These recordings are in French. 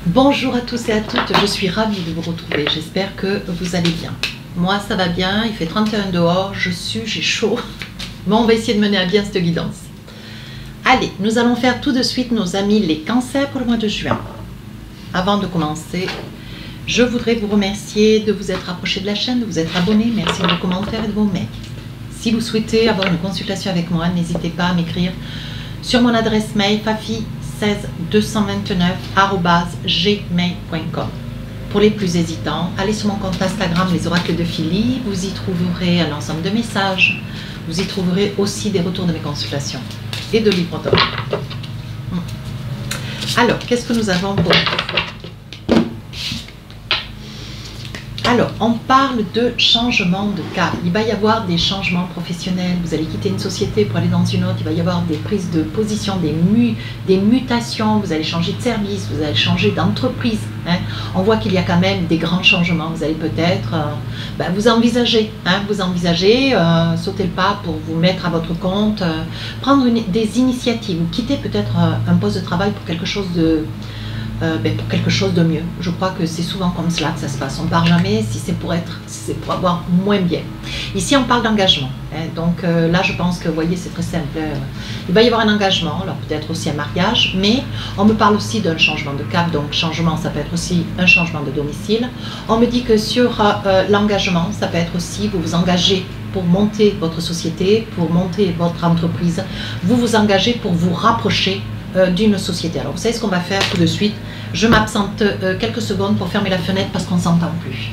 Bonjour à tous et à toutes, je suis ravie de vous retrouver, j'espère que vous allez bien. Moi ça va bien, il fait 31 dehors, je sue, j'ai chaud. Bon, on va essayer de mener à bien cette guidance. Allez, nous allons faire tout de suite nos amis les cancers pour le mois de juin. Avant de commencer, je voudrais vous remercier de vous être approché de la chaîne, de vous être abonné, merci de vos commentaires et de vos mails. Si vous souhaitez avoir une consultation avec moi, n'hésitez pas à m'écrire sur mon adresse mail fafi16229@gmail.com. Pour les plus hésitants, allez sur mon compte Instagram les oracles de Philly, vous y trouverez un ensemble de messages, vous y trouverez aussi des retours de mes consultations et de livres d'or. Alors, qu'est-ce que nous avons pour vous? Alors, on parle de changement de cap. Il va y avoir des changements professionnels. Vous allez quitter une société pour aller dans une autre. Il va y avoir des prises de position, des mutations. Vous allez changer de service, vous allez changer d'entreprise. Hein. On voit qu'il y a quand même des grands changements. Vous allez peut-être vous envisager, sauter le pas pour vous mettre à votre compte, prendre des initiatives ou quitter peut-être un poste de travail pour quelque chose de... mieux. Je crois que c'est souvent comme cela que ça se passe. On ne part jamais si c'est pour avoir moins bien. Ici, on parle d'engagement. Hein. Donc là, je pense que, vous voyez, c'est très simple. Il va y avoir un engagement, alors peut-être aussi un mariage, mais on me parle aussi d'un changement de cap. Donc changement, ça peut être aussi un changement de domicile. On me dit que sur l'engagement, ça peut être aussi, vous vous engagez pour monter votre société, pour monter votre entreprise. Vous vous engagez pour vous rapprocher d'une société. Alors vous savez ce qu'on va faire tout de suite. Je m'absente quelques secondes pour fermer la fenêtre parce qu'on ne s'entend plus.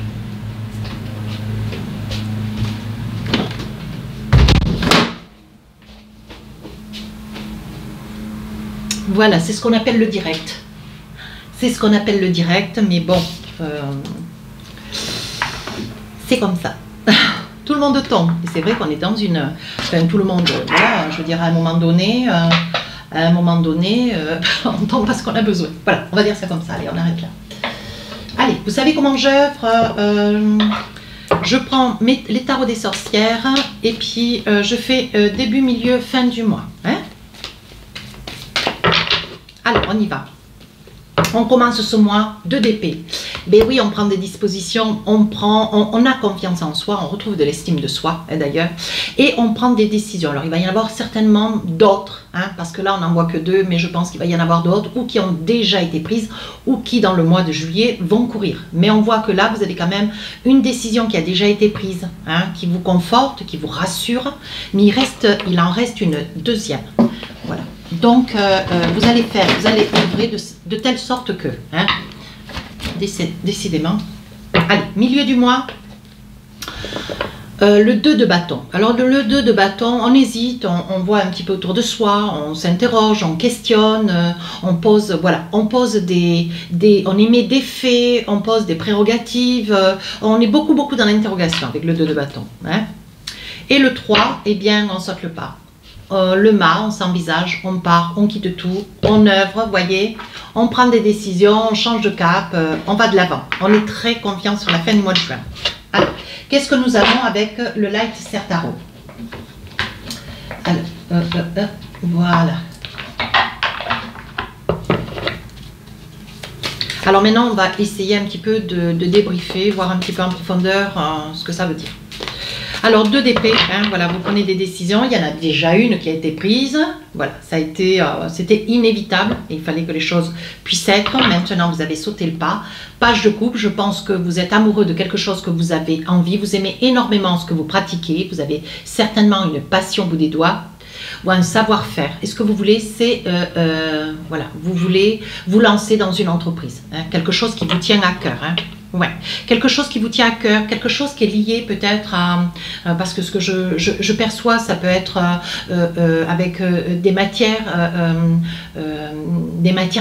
Voilà, c'est ce qu'on appelle le direct. C'est ce qu'on appelle le direct, mais bon, c'est comme ça. Tout le monde tombe. Et c'est vrai qu'on est dans une... Enfin, tout le monde, voilà, je veux dire, à un moment donné... on tombe parce qu'on a besoin. Voilà, on va dire ça comme ça. Allez, on arrête là. Allez, vous savez comment j'œuvre? Je prends les tarots des sorcières et puis je fais début, milieu, fin du mois. Hein? Alors, on y va. On commence ce mois 2 d'épée. Ben oui, on prend des dispositions, on a confiance en soi, on retrouve de l'estime de soi d'ailleurs, et on prend des décisions. Alors il va y en avoir certainement d'autres, hein, parce que là on n'en voit que 2, mais je pense qu'il va y en avoir d'autres, ou qui ont déjà été prises, ou qui dans le mois de juillet vont courir. Mais on voit que là vous avez quand même une décision qui a déjà été prise, hein, qui vous conforte, qui vous rassure, mais il en reste une deuxième. Voilà. Donc vous allez œuvrer de telle sorte que... Hein, décidément. Allez, milieu du mois, le 2 de bâton. Alors le 2 de bâton, on hésite, on voit un petit peu autour de soi, on s'interroge, on questionne, on pose, voilà, on émet des faits, on pose des prérogatives, on est beaucoup dans l'interrogation avec le 2 de bâton. Hein. Et le 3, eh bien, on saute le pas. Le mât, on s'envisage, on part, on quitte tout, on œuvre, vous voyez, on prend des décisions, on change de cap, on va de l'avant. On est très confiant sur la fin du mois de juin. Alors, qu'est-ce que nous avons avec le Light Ser Tarot? Alors, voilà. Alors maintenant, on va essayer un petit peu de débriefer, voir un petit peu en profondeur ce que ça veut dire. Alors 2 d'épée, hein, voilà, vous prenez des décisions, il y en a déjà une qui a été prise, voilà, ça a été, c'était inévitable, il fallait que les choses puissent être, maintenant vous avez sauté le pas. Page de coupe, je pense que vous êtes amoureux de quelque chose que vous avez envie, vous aimez énormément ce que vous pratiquez, vous avez certainement une passion au bout des doigts, ou un savoir-faire. Et ce que vous voulez, c'est, voilà, vous voulez vous lancer dans une entreprise, hein, quelque chose qui vous tient à cœur, hein. Ouais, quelque chose qui vous tient à cœur, quelque chose qui est lié peut-être à... parce que ce que je perçois, ça peut être avec des matières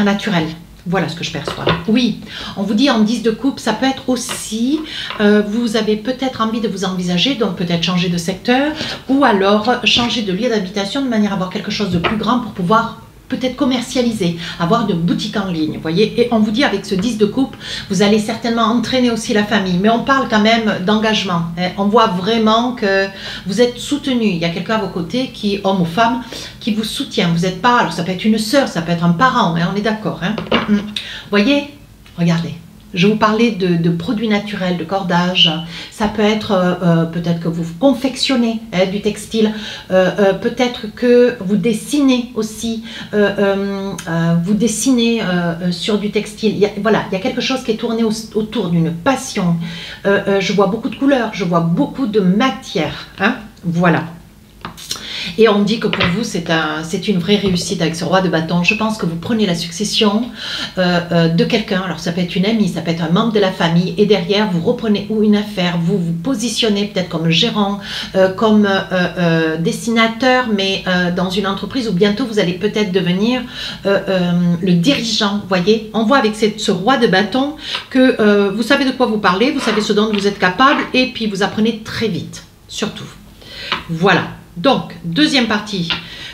naturelles. Voilà ce que je perçois. Oui, on vous dit en 10 de coupe, ça peut être aussi, vous avez peut-être envie de vous envisager, donc peut-être changer de secteur, ou alors changer de lieu d'habitation de manière à avoir quelque chose de plus grand pour pouvoir peut-être commercialiser, avoir de boutiques en ligne, vous voyez. Et on vous dit avec ce 10 de coupe, vous allez certainement entraîner aussi la famille, mais on parle quand même d'engagement. Hein. On voit vraiment que vous êtes soutenu. Il y a quelqu'un à vos côtés, qui, homme ou femme, qui vous soutient. Vous n'êtes pas, alors ça peut être une sœur, ça peut être un parent, hein, on est d'accord. Hein. Vous voyez, Regardez. Je vous parlais de produits naturels, de cordage. Ça peut être peut-être que vous confectionnez du textile, peut-être que vous dessinez aussi, vous dessinez sur du textile. Voilà, il y a quelque chose qui est tourné autour d'une passion. Je vois beaucoup de couleurs, je vois beaucoup de matière. Hein, voilà. Et on dit que pour vous, c'est une vraie réussite avec ce roi de bâton. Je pense que vous prenez la succession de quelqu'un. Alors ça peut être une amie, ça peut être un membre de la famille. Et derrière, vous reprenez ou une affaire, vous vous positionnez peut-être comme gérant, comme dessinateur, mais dans une entreprise où bientôt vous allez peut-être devenir le dirigeant. Vous voyez, on voit avec ce roi de bâton que vous savez de quoi vous parlez, vous savez ce dont vous êtes capable et puis vous apprenez très vite, surtout. Voilà. Donc, deuxième partie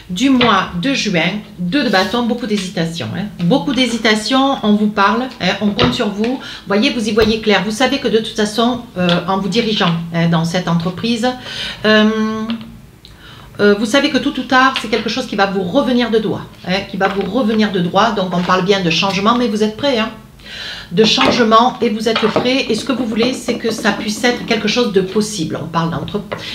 du mois de juin, 2 de bâton, beaucoup d'hésitation. Hein. Beaucoup d'hésitation, on vous parle, hein, on compte sur vous. Vous voyez, vous y voyez clair. Vous savez que de toute façon, en vous dirigeant hein, dans cette entreprise, vous savez que tôt ou tard, c'est quelque chose qui va vous revenir de droit. Hein, qui va vous revenir de droit. Donc, on parle bien de changement, mais vous êtes prêts, hein, de changement et vous êtes prêt et ce que vous voulez c'est que ça puisse être quelque chose de possible. On parle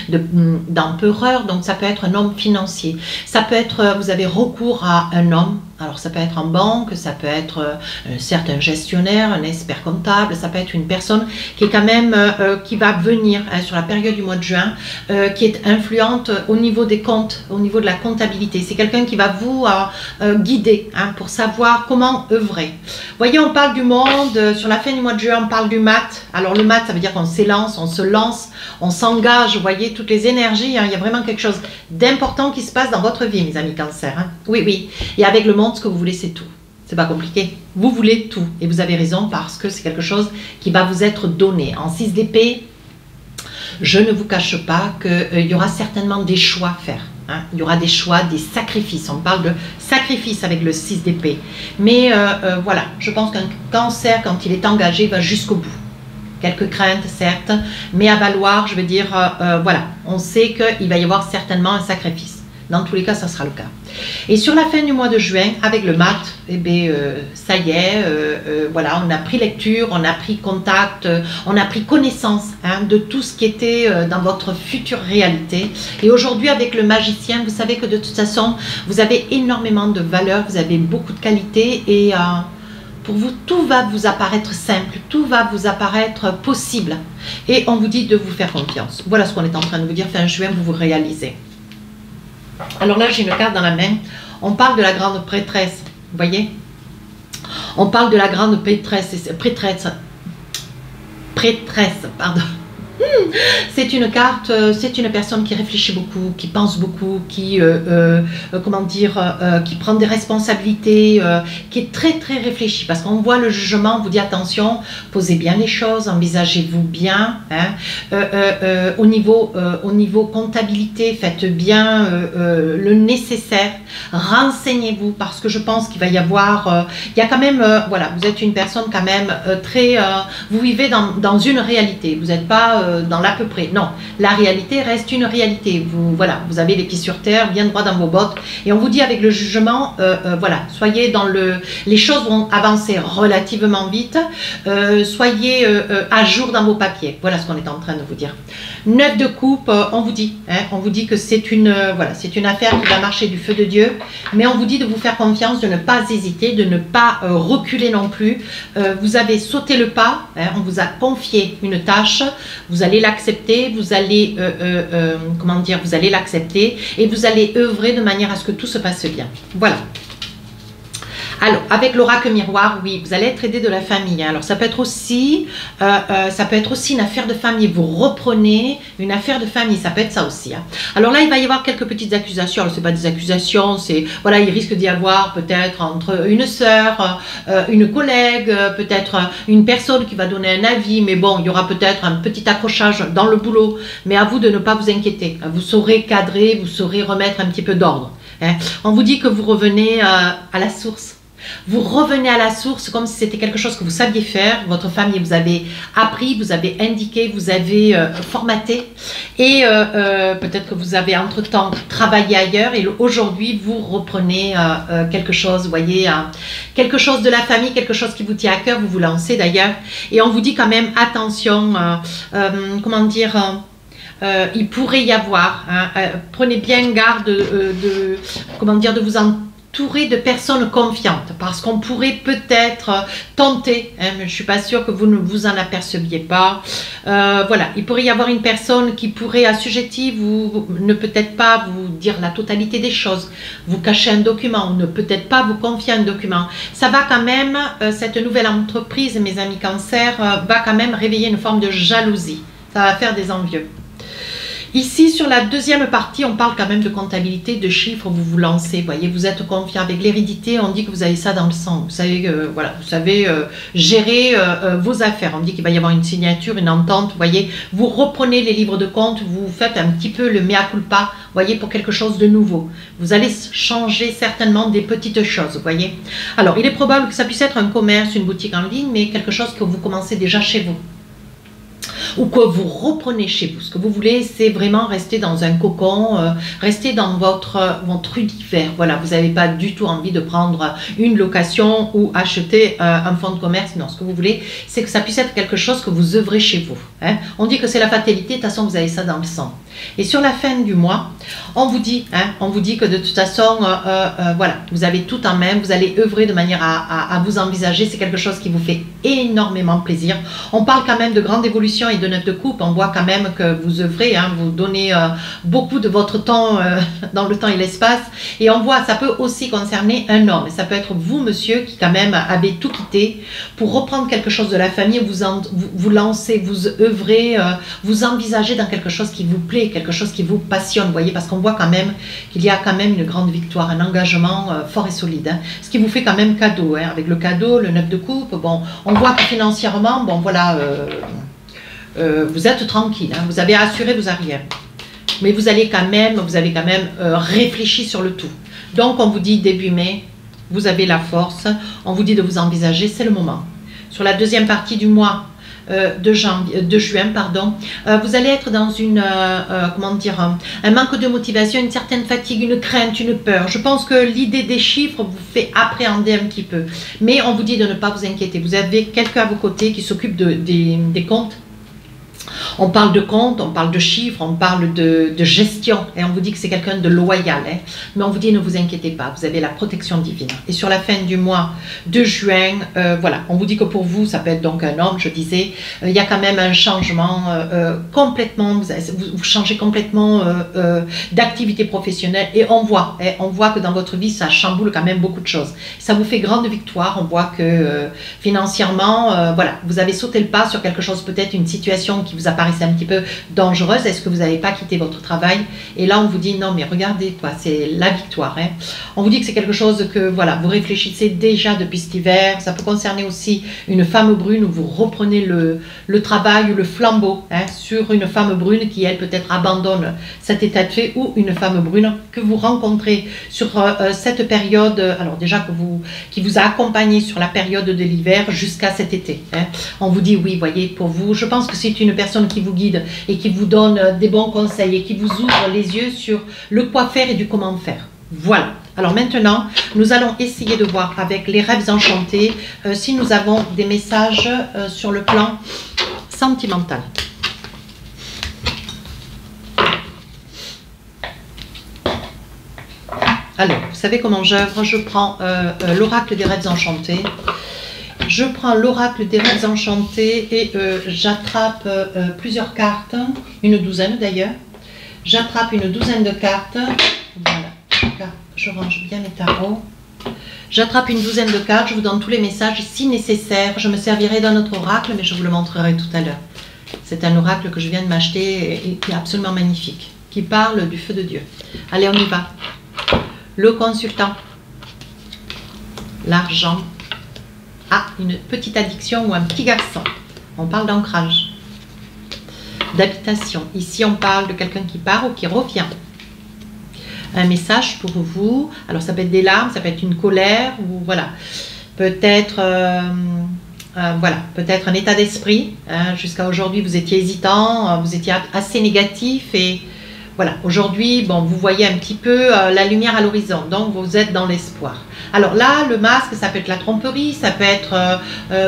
d'empereur, donc ça peut être un homme financier, ça peut être vous avez recours à un homme, alors ça peut être en banque, ça peut être un certain gestionnaire, un expert comptable, ça peut être une personne qui est quand même qui va venir hein, sur la période du mois de juin, qui est influente au niveau des comptes, au niveau de la comptabilité. C'est quelqu'un qui va vous guider hein, pour savoir comment œuvrer. Vous voyez, on parle du monde. Sur la fin du mois de juin, on parle du mat. Alors le mat, ça veut dire qu'on s'élance, on se lance, on s'engage. Vous voyez, toutes les énergies, hein, il y a vraiment quelque chose d'important qui se passe dans votre vie, mes amis cancer. Hein. Oui, oui. Et avec le monde, ce que vous voulez, c'est tout. C'est pas compliqué. Vous voulez tout. Et vous avez raison parce que c'est quelque chose qui va vous être donné. En 6 d'épée, je ne vous cache pas qu'il y aura certainement des choix à faire. Hein. Il y aura des choix, des sacrifices. On parle de sacrifice avec le 6 d'épée. Mais voilà, je pense qu'un cancer, quand il est engagé, va jusqu'au bout. Quelques craintes, certes, mais à valoir, je veux dire, voilà, on sait qu'il va y avoir certainement un sacrifice. Dans tous les cas, ça sera le cas. Et sur la fin du mois de juin, avec le mat, eh bien, ça y est, voilà, on a pris lecture, on a pris contact, on a pris connaissance hein, de tout ce qui était dans votre future réalité. Et aujourd'hui, avec le magicien, vous savez que de toute façon, vous avez énormément de valeur, vous avez beaucoup de qualité et pour vous, tout va vous apparaître simple, tout va vous apparaître possible. Et on vous dit de vous faire confiance. Voilà ce qu'on est en train de vous dire, fin juin, vous vous réalisez. Alors là, j'ai une carte dans la main. On parle de la grande prêtresse. Vous voyez? On parle de la grande prêtresse, pardon. C'est une carte, c'est une personne qui réfléchit beaucoup, qui pense beaucoup, qui, comment dire, qui prend des responsabilités, qui est très très réfléchie. Parce qu'on voit le jugement, on vous dit attention, posez bien les choses, envisagez-vous bien. Hein, au niveau comptabilité, faites bien le nécessaire, renseignez-vous parce que je pense qu'il va y avoir, il y a quand même, voilà, vous êtes une personne quand même très, vous vivez dans une réalité, vous n'êtes pas dans l'à peu près. Non, la réalité reste une réalité. Vous, voilà, vous avez les pieds sur terre, bien droit dans vos bottes. Et on vous dit avec le jugement, voilà, soyez dans le... Les choses vont avancer relativement vite. Soyez à jour dans vos papiers. Voilà ce qu'on est en train de vous dire. 9 de coupe, on vous dit. Hein, on vous dit que c'est une, voilà, c'est une affaire qui va marcher du feu de Dieu. Mais on vous dit de vous faire confiance, de ne pas hésiter, de ne pas reculer non plus. Vous avez sauté le pas. Hein, on vous a confié une tâche. Vous allez l'accepter, vous allez, comment dire, vous allez l'accepter et vous allez œuvrer de manière à ce que tout se passe bien. Voilà. Alors, avec l'oracle miroir, oui, vous allez être aidé de la famille. Hein. Alors, ça peut être aussi une affaire de famille. Vous reprenez une affaire de famille, ça peut être ça aussi. Hein. Alors là, il va y avoir quelques petites accusations. Alors, c'est pas des accusations, c'est, voilà, il risque d'y avoir peut-être entre une sœur, une collègue, peut-être une personne qui va donner un avis. Mais bon, il y aura peut-être un petit accrochage dans le boulot. Mais à vous de ne pas vous inquiéter. Vous saurez cadrer, vous saurez remettre un petit peu d'ordre. Hein. On vous dit que vous revenez à la source. Vous revenez à la source comme si c'était quelque chose que vous saviez faire. Votre famille vous avez appris, vous avez indiqué, vous avez formaté. Et peut-être que vous avez entre-temps travaillé ailleurs. Et aujourd'hui, vous reprenez quelque chose, vous voyez, quelque chose de la famille, quelque chose qui vous tient à cœur. Vous vous lancez d'ailleurs. Et on vous dit quand même, attention, comment dire... il pourrait y avoir, prenez bien garde comment dire, de vous entourer de personnes confiantes, parce qu'on pourrait peut-être tenter, mais je ne suis pas sûre que vous ne vous en aperceviez pas. Voilà, il pourrait y avoir une personne qui pourrait assujettir, vous ne peut-être pas vous dire la totalité des choses, vous cacher un document, ou ne peut-être pas vous confier un document. Ça va quand même, cette nouvelle entreprise, mes amis Cancer, va quand même réveiller une forme de jalousie. Ça va faire des envieux. Ici, sur la deuxième partie, on parle quand même de comptabilité, de chiffres, vous vous lancez, vous voyez, vous êtes confiant avec l'hérédité, on dit que vous avez ça dans le sang, vous savez, voilà, vous savez gérer vos affaires, on dit qu'il va y avoir une signature, une entente, vous voyez, vous reprenez les livres de compte, vous faites un petit peu le mea culpa, vous voyez, pour quelque chose de nouveau. Vous allez changer certainement des petites choses, vous voyez. Alors, il est probable que ça puisse être un commerce, une boutique en ligne, mais quelque chose que vous commencez déjà chez vous, ou que vous reprenez chez vous. Ce que vous voulez, c'est vraiment rester dans un cocon, rester dans votre univers. Voilà, vous n'avez pas du tout envie de prendre une location ou acheter un fonds de commerce. Non, ce que vous voulez, c'est que ça puisse être quelque chose que vous œuvrez chez vous. Hein. On dit que c'est la fatalité, de toute façon, vous avez ça dans le sang. Et sur la fin du mois, on vous dit que de toute façon, voilà, vous avez tout en main, vous allez œuvrer de manière à vous envisager. C'est quelque chose qui vous fait énormément plaisir. On parle quand même de grande évolution et de 9 de coupe. On voit quand même que vous œuvrez, vous donnez beaucoup de votre temps dans le temps et l'espace. Et on voit, ça peut aussi concerner un homme. Ça peut être vous, monsieur, qui quand même avez tout quitté pour reprendre quelque chose de la famille, vous lancez, vous œuvrez, vous envisagez dans quelque chose qui vous plaît, quelque chose qui vous passionne, vous voyez, parce qu'on voit quand même qu'il y a quand même une grande victoire, un engagement fort et solide, ce qui vous fait quand même cadeau, avec le cadeau, le 9 de coupe, bon, on voit que financièrement, bon voilà, vous êtes tranquille, vous avez assuré vos arrières, mais vous avez quand même réfléchi sur le tout. Donc on vous dit début mai, vous avez la force, on vous dit de vous envisager, c'est le moment. Sur la deuxième partie du mois, de juin, vous allez être dans une, comment dire, un manque de motivation, une certaine fatigue, une crainte, une peur. Je pense que l'idée des chiffres vous fait appréhender un petit peu. Mais on vous dit de ne pas vous inquiéter. Vous avez quelqu'un à vos côtés qui s'occupe des comptes. On parle de compte, on parle de chiffres, on parle de gestion, et on vous dit que c'est quelqu'un de loyal, mais on vous dit ne vous inquiétez pas, vous avez la protection divine. Et sur la fin du mois de juin, voilà, on vous dit que pour vous, ça peut être donc un homme, je disais, il y a quand même un changement complètement, vous changez complètement d'activité professionnelle, et on voit que dans votre vie, ça chamboule quand même beaucoup de choses. Ça vous fait grande victoire, on voit que financièrement, voilà, vous avez sauté le pas sur quelque chose, peut-être une situation qui vous apparaissait un petit peu dangereuse. Est-ce que vous n'avez pas quitté votre travail? Et là, on vous dit non, mais regardez, quoi, c'est la victoire. On vous dit que c'est quelque chose que, voilà, vous réfléchissez déjà depuis cet hiver. Ça peut concerner aussi une femme brune où vous reprenez le travail ou le flambeau sur une femme brune qui, elle, peut-être abandonne cet état de fait, ou une femme brune que vous rencontrez sur cette période, alors déjà qui vous a accompagné sur la période de l'hiver jusqu'à cet été. On vous dit oui, voyez, pour vous, je pense que c'est une personne qui vous guide et qui vous donne des bons conseils et qui vous ouvre les yeux sur le quoi faire et du comment faire. Voilà. Alors maintenant, nous allons essayer de voir avec les rêves enchantés si nous avons des messages sur le plan sentimental. Alors, vous savez comment j'œuvre? Je prends l'oracle des rêves enchantés. Je prends l'oracle des rêves enchantés et j'attrape plusieurs cartes, une douzaine d'ailleurs. J'attrape une douzaine de cartes. Voilà, je range bien mes tarots. J'attrape une douzaine de cartes, je vous donne tous les messages. Si nécessaire, je me servirai d'un autre oracle, mais je vous le montrerai tout à l'heure. C'est un oracle que je viens de m'acheter et qui est absolument magnifique, qui parle du feu de Dieu. Allez, on y va. Le consultant. L'argent. Ah, une petite addiction ou un petit garçon. On parle d'ancrage, d'habitation. Ici, on parle de quelqu'un qui part ou qui revient. un message pour vous. Alors ça peut être des larmes, ça peut être une colère, ou voilà, peut-être voilà, peut-être un état d'esprit. Hein. Jusqu'à aujourd'hui, vous étiez hésitant, vous étiez assez négatif et voilà, aujourd'hui, bon, vous voyez un petit peu la lumière à l'horizon, donc vous êtes dans l'espoir. Alors là, le masque, ça peut être la tromperie, ça peut être,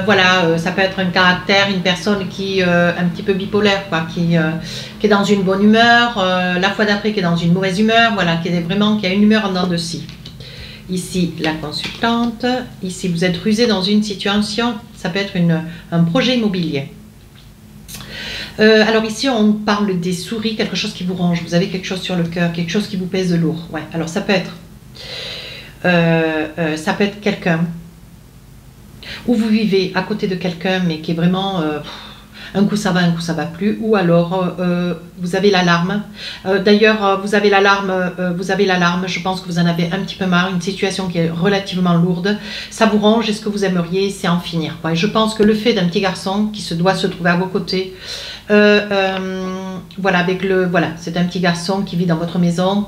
voilà, ça peut être un caractère, une personne qui un petit peu bipolaire, quoi, qui est dans une bonne humeur, la fois d'après qui est dans une mauvaise humeur, voilà, qui a une humeur en dents de scie. Ici, la consultante. Ici, vous êtes rusé dans une situation, ça peut être un projet immobilier. Alors ici, on parle des souris, quelque chose qui vous ronge. Vous avez quelque chose sur le cœur, quelque chose qui vous pèse lourd. Ouais. Alors ça peut être quelqu'un où vous vivez à côté de quelqu'un, mais qui est vraiment un coup ça va, un coup ça va plus. Ou alors vous avez l'alarme. D'ailleurs, vous avez l'alarme. Je pense que vous en avez un petit peu marre. Une situation qui est relativement lourde. Ça vous ronge. Et ce que vous aimeriez, c'est en finir. Ouais. Je pense que le fait d'un petit garçon qui doit se trouver à vos côtés. Voilà, c'est un petit garçon qui vit dans votre maison,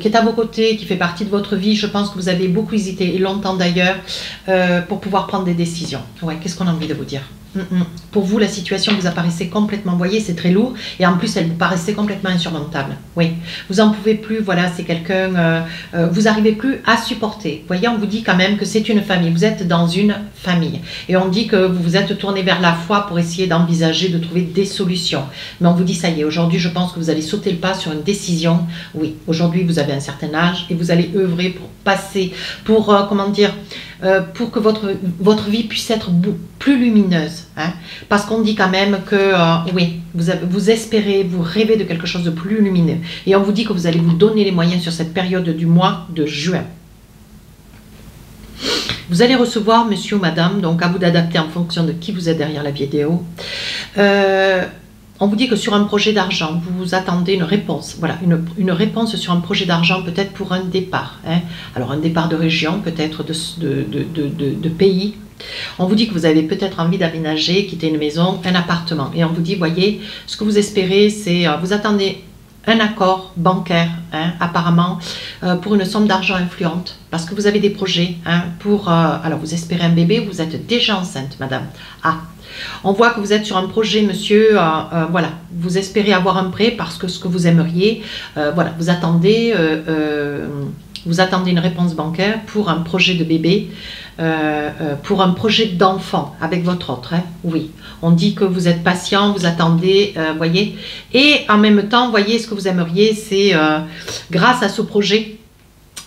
qui est à vos côtés, qui fait partie de votre vie. Je pense que vous avez beaucoup hésité, et longtemps d'ailleurs, pour pouvoir prendre des décisions. Ouais, qu'est-ce qu'on a envie de vous dire? Pour vous, la situation vous apparaissait complètement, vous voyez, c'est très lourd, et en plus, elle vous paraissait complètement insurmontable. Oui, vous en pouvez plus, voilà, c'est quelqu'un, vous n'arrivez plus à supporter. Vous voyez, on vous dit quand même que c'est une famille, vous êtes dans une famille, et on dit que vous vous êtes tourné vers la foi pour essayer d'envisager, de trouver des solutions. Mais on vous dit, ça y est, aujourd'hui, je pense que vous allez sauter le pas sur une décision. Oui, aujourd'hui, vous avez un certain âge, et vous allez œuvrer pour passer, pour, comment dire, pour que votre vie puisse être plus lumineuse. Hein, parce qu'on dit quand même que, oui, vous espérez, vous rêvez de quelque chose de plus lumineux. Et on vous dit que vous allez vous donner les moyens sur cette période du mois de juin. Vous allez recevoir, monsieur ou madame, donc à vous d'adapter en fonction de qui vous êtes derrière la vidéo. On vous dit que sur un projet d'argent, vous attendez une réponse. Voilà, une réponse sur un projet d'argent, peut-être pour un départ. Hein. Alors, un départ de région, peut-être de pays. On vous dit que vous avez peut-être envie d'aménager, quitter une maison, un appartement. Et on vous dit, voyez, ce que vous espérez, c'est, vous attendez un accord bancaire, hein, apparemment, pour une somme d'argent influente, parce que vous avez des projets, hein, pour, alors vous espérez un bébé, vous êtes déjà enceinte, madame. Ah, on voit que vous êtes sur un projet, monsieur, voilà, vous espérez avoir un prêt parce que ce que vous aimeriez, voilà, vous attendez une réponse bancaire pour un projet de bébé, pour un projet d'enfant avec votre autre, hein, oui. On dit que vous êtes patient, vous attendez, voyez, et en même temps, voyez, ce que vous aimeriez, c'est grâce à ce projet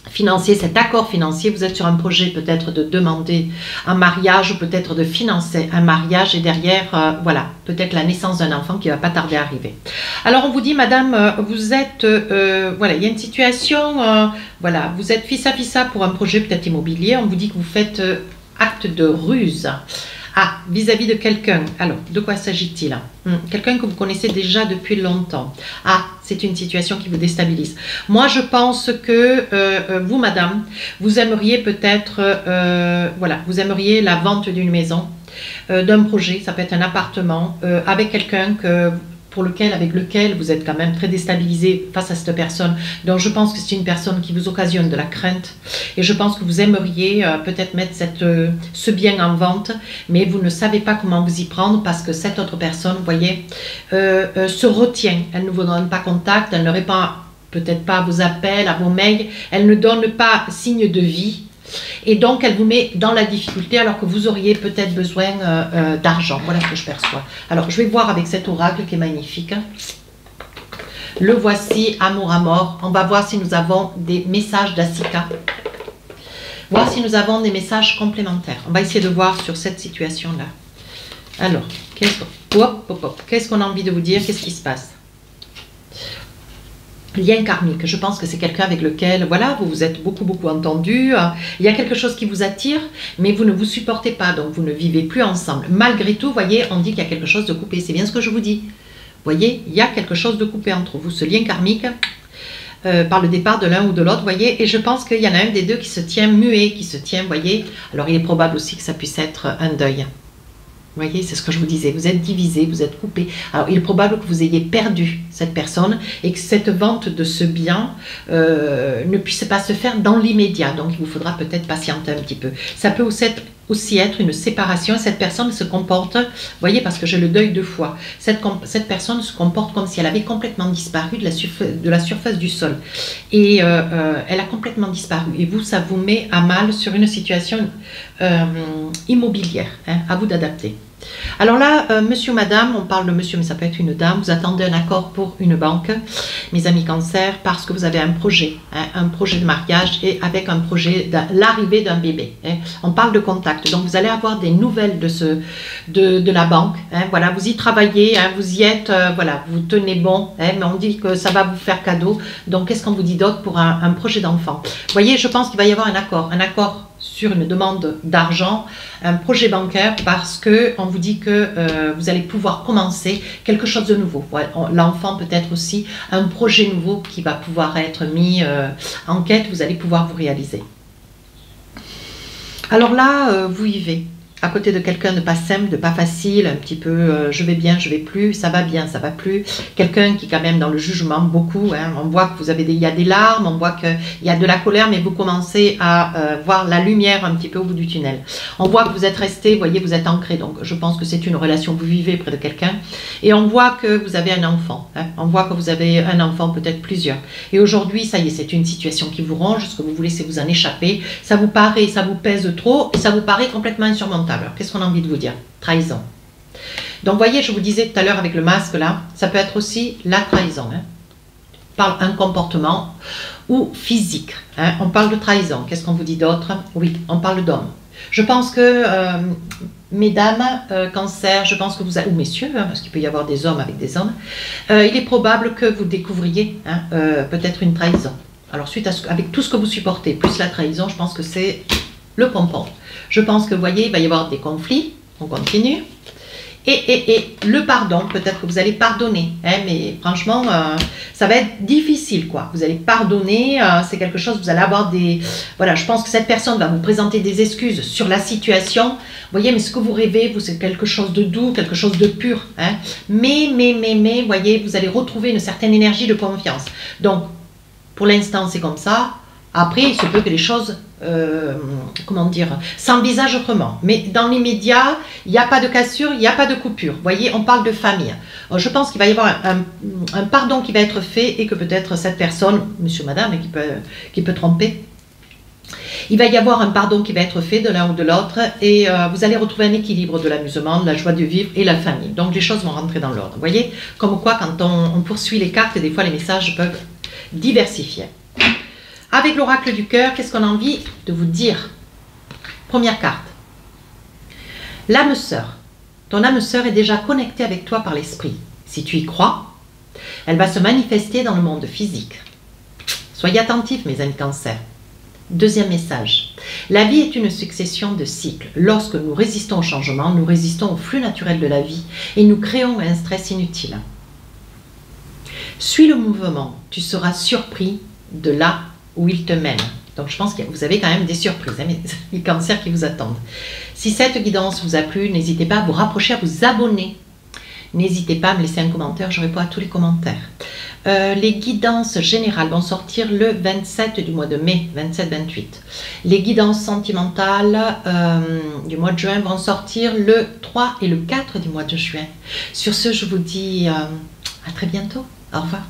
financier, cet accord financier, vous êtes sur un projet peut-être de demander un mariage ou peut-être de financer un mariage et derrière, voilà, peut-être la naissance d'un enfant qui ne va pas tarder à arriver. Alors on vous dit, madame, vous êtes, voilà, il y a une situation, voilà, vous êtes fissa pour un projet peut-être immobilier, on vous dit que vous faites acte de ruse. Ah, vis-à-vis de quelqu'un. Alors, de quoi s'agit-il? Quelqu'un que vous connaissez déjà depuis longtemps. Ah, c'est une situation qui vous déstabilise. Moi, je pense que vous, madame, vous aimeriez peut-être, voilà, vous aimeriez la vente d'une maison, d'un projet, ça peut être un appartement, avec quelqu'un avec lequel vous êtes quand même très déstabilisé face à cette personne. Donc je pense que c'est une personne qui vous occasionne de la crainte et je pense que vous aimeriez peut-être mettre ce bien en vente, mais vous ne savez pas comment vous y prendre parce que cette autre personne, vous voyez, se retient. Elle ne vous donne pas contact, elle ne répond peut-être pas à vos appels, à vos mails, elle ne donne pas signe de vie. Et donc, elle vous met dans la difficulté alors que vous auriez peut-être besoin d'argent. Voilà ce que je perçois. Alors, je vais voir avec cet oracle qui est magnifique. Le voici, amour à mort. On va voir si nous avons des messages d'Asika. Voir si nous avons des messages complémentaires. On va essayer de voir sur cette situation-là. Alors, qu'est-ce qu'on a envie de vous dire? Qu'est-ce qui se passe? Lien karmique, je pense que c'est quelqu'un avec lequel, voilà, vous vous êtes beaucoup entendu, il y a quelque chose qui vous attire, mais vous ne vous supportez pas, donc vous ne vivez plus ensemble. Malgré tout, voyez, on dit qu'il y a quelque chose de coupé, c'est bien ce que je vous dis. Voyez, il y a quelque chose de coupé entre vous, ce lien karmique, par le départ de l'un ou de l'autre, voyez, et je pense qu'il y en a un des deux qui se tient muet, qui se tient, voyez, alors il est probable aussi que ça puisse être un deuil. Vous voyez, c'est ce que je vous disais, vous êtes divisé, vous êtes coupé. Alors, il est probable que vous ayez perdu cette personne et que cette vente de ce bien ne puisse pas se faire dans l'immédiat. Donc, il vous faudra peut-être patienter un petit peu. Ça peut aussi être une séparation. Cette personne se comporte, vous voyez, parce que j'ai le deuil 2 fois, cette personne se comporte comme si elle avait complètement disparu de la surface du sol. Et elle a complètement disparu. Et vous, ça vous met à mal sur une situation immobilière. Hein, à vous d'adapter. Alors là, monsieur, madame, on parle de monsieur, mais ça peut être une dame, vous attendez un accord pour une banque, mes amis cancer, parce que vous avez un projet de mariage et avec un projet de l'arrivée d'un bébé. Hein. On parle de contact, donc vous allez avoir des nouvelles de la banque. Hein. Voilà, vous y travaillez, hein, vous y êtes, voilà, vous tenez bon, hein, mais on dit que ça va vous faire cadeau. Donc, qu'est-ce qu'on vous dit d'autre pour un projet d'enfant? Vous voyez, je pense qu'il va y avoir un accord sur une demande d'argent, un projet bancaire, parce que on vous dit que vous allez pouvoir commencer quelque chose de nouveau. Ouais, l'enfant peut être aussi un projet nouveau qui va pouvoir être mis en quête, vous allez pouvoir vous réaliser. Alors là, vous vivez à côté de quelqu'un de pas simple, de pas facile, un petit peu je vais bien, je vais plus, ça va bien, ça va plus. Quelqu'un qui est quand même dans le jugement beaucoup. Hein. On voit que il y a des larmes, on voit qu'il y a de la colère, mais vous commencez à voir la lumière un petit peu au bout du tunnel. On voit que vous êtes resté, vous voyez, vous êtes ancré. Donc je pense que c'est une relation, vous vivez près de quelqu'un. Et on voit que vous avez un enfant. Hein. On voit que vous avez un enfant, peut-être plusieurs. Et aujourd'hui, ça y est, c'est une situation qui vous ronge. Ce que vous voulez, c'est vous en échapper. Ça vous pèse trop et ça vous paraît complètement insurmontable. Alors, qu'est-ce qu'on a envie de vous dire? Trahison. Donc, vous voyez, je vous disais tout à l'heure avec le masque, là, ça peut être aussi la trahison. Hein. On parle d'un comportement ou physique. Hein. On parle de trahison. Qu'est-ce qu'on vous dit d'autre? Oui, on parle d'homme. Je pense que, mesdames, cancer, je pense que vous avez, ou messieurs, hein, parce qu'il peut y avoir des hommes avec des hommes, il est probable que vous découvriez hein, peut-être une trahison. Alors, avec tout ce que vous supportez, plus la trahison, je pense que c'est le pompon. Je pense que, vous voyez, il va y avoir des conflits, on continue, et le pardon, peut-être que vous allez pardonner, hein, mais franchement, ça va être difficile, quoi. Vous allez pardonner, c'est quelque chose, vous allez avoir des... Voilà, je pense que cette personne va vous présenter des excuses sur la situation, vous voyez, mais ce que vous rêvez, vous, c'est quelque chose de doux, quelque chose de pur, hein, mais, vous voyez, vous allez retrouver une certaine énergie de confiance. Donc, pour l'instant, c'est comme ça. Après, il se peut que les choses, comment dire, s'envisagent autrement. Mais dans l'immédiat, il n'y a pas de cassure, il n'y a pas de coupure. Vous voyez, on parle de famille. Alors, je pense qu'il va y avoir un pardon qui va être fait et que peut-être cette personne, monsieur, madame, qui peut tromper, il va y avoir un pardon qui va être fait de l'un ou de l'autre et vous allez retrouver un équilibre de l'amusement, de la joie de vivre et la famille. Donc, les choses vont rentrer dans l'ordre. Vous voyez, comme quoi, quand on poursuit les cartes, des fois, les messages peuvent diversifier. Avec l'oracle du cœur, qu'est-ce qu'on a envie de vous dire? Première carte. L'âme sœur. Ton âme sœur est déjà connectée avec toi par l'esprit. Si tu y crois, elle va se manifester dans le monde physique. Soyez attentifs, mes amis cancer. Deuxième message. La vie est une succession de cycles. Lorsque nous résistons au changement, nous résistons au flux naturel de la vie et nous créons un stress inutile. Suis le mouvement. Tu seras surpris de là où il te mène. Donc, je pense que vous avez quand même des surprises, hein, les cancers qui vous attendent. Si cette guidance vous a plu, n'hésitez pas à vous rapprocher, à vous abonner. N'hésitez pas à me laisser un commentaire, je réponds à tous les commentaires. Les guidances générales vont sortir le 27 du mois de mai, 27-28. Les guidances sentimentales du mois de juin vont sortir le 3 et le 4 du mois de juin. Sur ce, je vous dis à très bientôt. Au revoir.